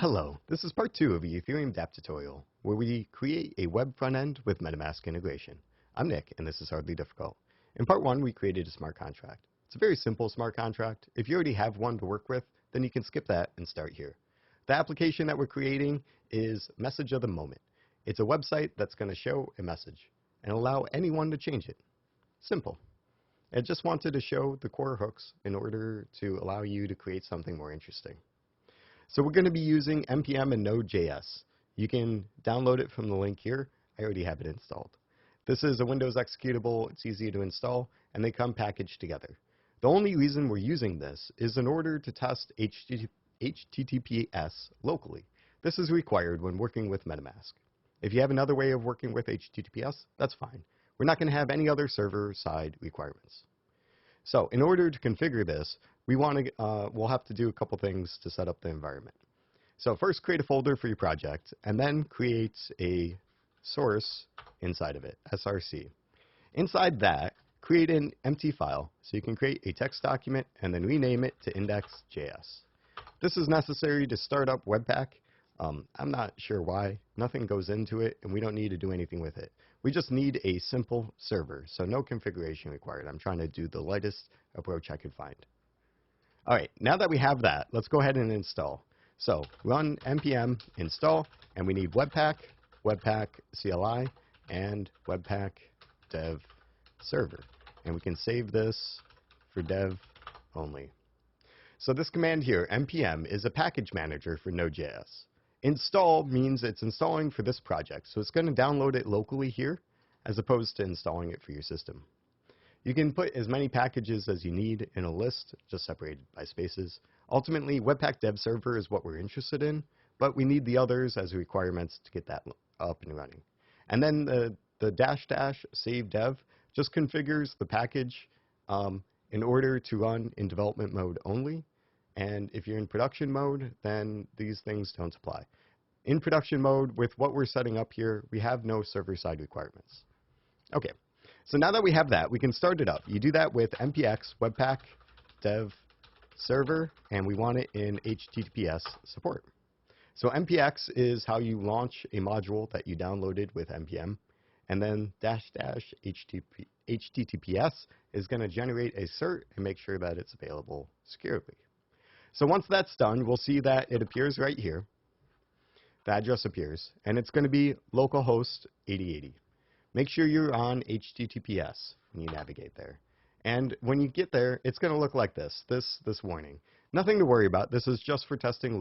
Hello, this is part 2 of the Ethereum Dapp tutorial, where we create a web front end with Metamask integration. I'm Nick, and this is hardly difficult. In part 1, we created a smart contract. It's a very simple smart contract. If you already have one to work with, then you can skip that and start here. The application that we're creating is Message of the Moment. It's a website that's going to show a message and allow anyone to change it. Simple. I just wanted to show the core hooks in order to allow you to create something more interesting. So we're going to be using NPM and Node.js. You can download it from the link here. I already have it installed. This is a Windows executable. It's easy to install, and they come packaged together. The only reason we're using this is in order to test HTTPS locally. This is required when working with Metamask. If you have another way of working with HTTPS, that's fine. We're not going to have any other server-side requirements. So in order to configure this, we'll have to do a couple things to set up the environment. So first, create a folder for your project, and then create a source inside of it, src. Inside that, create an empty file, so you can create a text document and then rename it to index.js. This is necessary to start up Webpack. I'm not sure why. Nothing goes into it, and we don't need to do anything with it. We just need a simple server, so no configuration required. I'm trying to do the lightest approach I could find. All right, now that we have that, let's go ahead and install. So run npm install, and we need Webpack, Webpack CLI, and Webpack dev server. And we can save this for dev only. So this command here, npm, is a package manager for Node.js. Install means it's installing for this project, so it's going to download it locally here, as opposed to installing it for your system. You can put as many packages as you need in a list, just separated by spaces. Ultimately, Webpack Dev Server is what we're interested in, but we need the others as requirements to get that up and running. And then the -- save dev just configures the package in order to run in development mode only. And if you're in production mode, then these things don't apply. In production mode, with what we're setting up here, we have no server-side requirements. Okay. So now that we have that, we can start it up. You do that with npx webpack dev server, and we want it in HTTPS support. So npx is how you launch a module that you downloaded with npm, and then HTTPS is going to generate a cert and make sure that it's available securely. So once that's done, we'll see that it appears right here. The address appears, and it's going to be localhost 8080. Make sure you're on HTTPS when you navigate there. And when you get there, it's going to look like this warning. Nothing to worry about. This is just for testing